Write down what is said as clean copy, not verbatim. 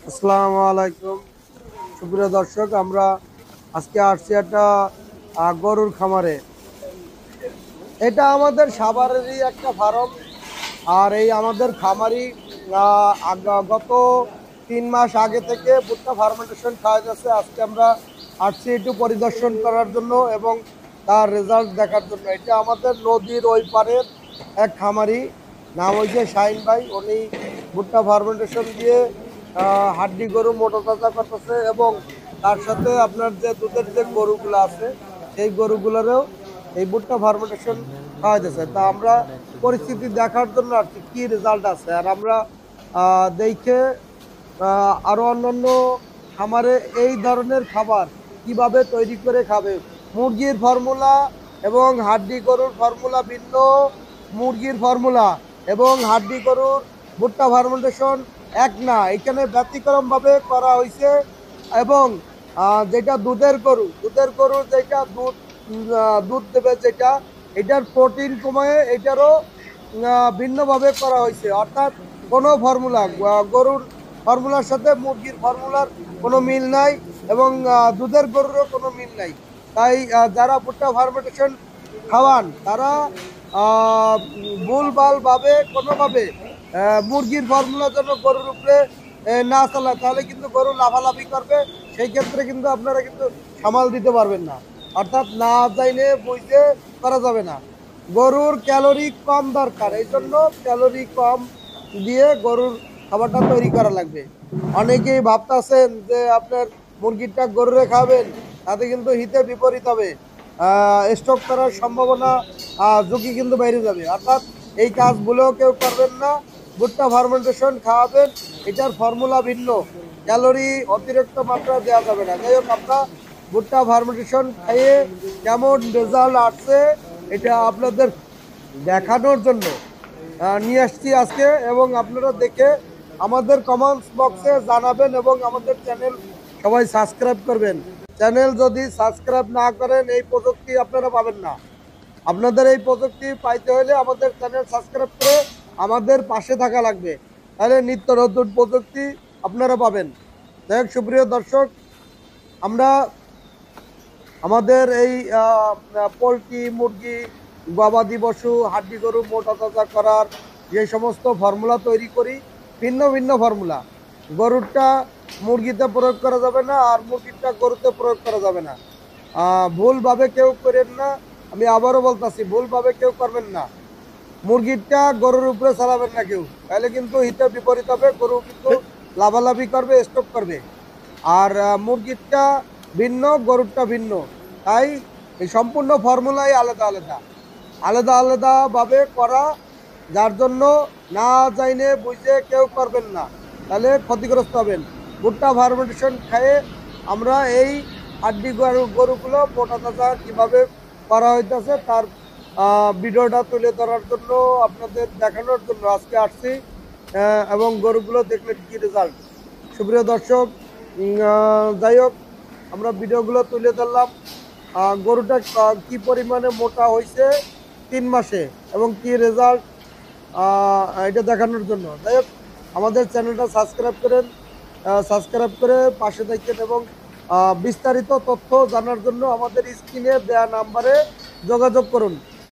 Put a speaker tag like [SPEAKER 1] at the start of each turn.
[SPEAKER 1] আসসালামু আলাইকুম সুপ্রিয় দর্শক, আমরা আজকে আসছি একটা গরুর খামারে। এটা আমাদের সাভারেরই একটা ফার্ম। আর এই আমাদের খামারি গত 3 মাস আগে থেকে ভুট্টা ফার্মেন্টেশন খাওয়া যাচ্ছে। আজকে আমরা আসছি একটু পরিদর্শন করার জন্য এবং তার রেজাল্ট দেখার জন্য। এটা আমাদের নদীর ওই পারের এক খামারি, নাম হয়েছে শাহিন ভাই। উনি ভুট্টা ফার্মেন্টেশন দিয়ে হাড্ডি গরু মোটা তাজা করতেছে এবং তার সাথে আপনার যে দুধের যে গরুগুলো আছে সেই গরুগুলোরও এই ভুট্টা ফার্মেন্টেশন খাওয়াইতেছে। তা আমরা পরিস্থিতি দেখার জন্য আর কি রেজাল্ট আছে, আর আমরা দেখে আরো অন্যান্য খামারে এই ধরনের খাবার কিভাবে তৈরি করে খাবে। মুরগির ফর্মুলা এবং হাড্ডি গরুর ফর্মুলা ভিন্ন। মুরগির ফর্মুলা এবং হাড্ডি গরুর ভুট্টা ফার্মেন্টেশন এক না, এখানে ব্যতিক্রম ভাবে করা হয়েছে। এবং যেটা দুধের গরু যেটা দুধ দেবে, যেটা এটার প্রোটিন কমায় এটারও ভিন্নভাবে করা হয়েছে। অর্থাৎ কোনো ফর্মুলা গরুর ফর্মুলার সাথে মুরগির ফর্মুলার কোনো মিল নাই এবং দুধের গরুরও কোনো মিল নাই। তাই যারা ভুট্টা ফার্মেন্টেশন খাওয়ান তারা ভুলভাল ভাবে কোনোভাবে মুরগির ফর্মুলা যেন গরুর উপরে না চালায়, তাহলে কিন্তু গরু লাফালাফি করবে। সেই ক্ষেত্রে কিন্তু আপনারা কিন্তু সামাল দিতে পারবেন না। অর্থাৎ না চাইলে বুঝতে করা যাবে না। গরুর ক্যালোরি কম দরকার, এই জন্য ক্যালোরি কম দিয়ে গরুর খাবারটা তৈরি করা লাগবে। অনেকেই ভাবতেছেন যে আপনার মুরগিটা গরুরে খাবেন, তাতে কিন্তু হিতে বিপরীত হবে। স্ট্রোক করার সম্ভাবনা, ঝুঁকি কিন্তু বেড়ে যাবে। অর্থাৎ এই কাজগুলোও কেউ করবেন না। ভুট্টা ফার্মেন্টেশন খাওয়াবেন, এটার ফর্মুলা ভিন্ন, ক্যালোরি অতিরিক্ত মাত্রা দেওয়া যাবে না। যাই হোক, আমরা ভুট্টা ফার্মেন্টেশন খাইয়ে কেমন রেজাল্ট আসছে এটা আপনাদের দেখানোর জন্য নিয়ে আসছি আজকে। এবং আপনারা দেখে আমাদের কমেন্টস বক্সে জানাবেন এবং আমাদের চ্যানেল সবাই সাবস্ক্রাইব করবেন। চ্যানেল যদি সাবস্ক্রাইব না করেন এই প্রযুক্তি আপনারা পাবেন না। আপনাদের এই প্রযুক্তি পাইতে হলে আমাদের চ্যানেল সাবস্ক্রাইব করে আমাদের পাশে থাকা লাগবে, তাহলে নিত্য নতুন প্রযুক্তি আপনারা পাবেন। যাই হোক সুপ্রিয় দর্শক, আমরা আমাদের এই পোলট্রি, মুরগি, গবাদি পশু, হাড্ডি গরু মোটা তাজা করার যে সমস্ত ফর্মুলা তৈরি করি, ভিন্ন ভিন্ন ফর্মুলা। গরুরটা মুরগিতে প্রয়োগ করা যাবে না, আর মুরগিটা গরুতে প্রয়োগ করা যাবে না। ভুলভাবে কেউ করেন না, আমি আবারও বলতেছি, ভুলভাবে কেউ করবেন না। মুরগিটা গরুর উপরে চালাবেন না কেউ, তাহলে কিন্তু হিতে বিপরীত হবে। গরু কিন্তু লাভালাভি করবে, স্টপ করবে। আর মুরগিরটা ভিন্ন, গরুরটা ভিন্ন। তাই এই সম্পূর্ণ ফর্মুলাই আলাদা আলাদা আলাদা আলাদা ভাবে করা, যার জন্য না জাইনে বুঝে কেউ করবেন না, তাহলে ক্ষতিগ্রস্ত হবেন। ভুট্টা ফার্মেন্টেশন খেয়ে আমরা এই হাড্ডি গরুগুলো মোটা তাজা কীভাবে করা হইতেছে তার ভিডিওটা তুলে ধরার জন্য, আপনাদের দেখানোর জন্য আজকে আসছি। এবং গরুগুলো দেখলে কি রেজাল্ট। সুপ্রিয় দর্শক, যাই হোক, আমরা ভিডিওগুলো তুলে ধরলাম গরুটা কি পরিমাণে মোটা হয়েছে 3 মাসে এবং কি রেজাল্ট, এটা দেখানোর জন্য। যাই হোক, আমাদের চ্যানেলটা সাবস্ক্রাইব করেন, সাবস্ক্রাইব করে পাশে থাকেন এবং বিস্তারিত তথ্য জানার জন্য আমাদের স্ক্রিনে দেওয়া নাম্বারে যোগাযোগ করুন।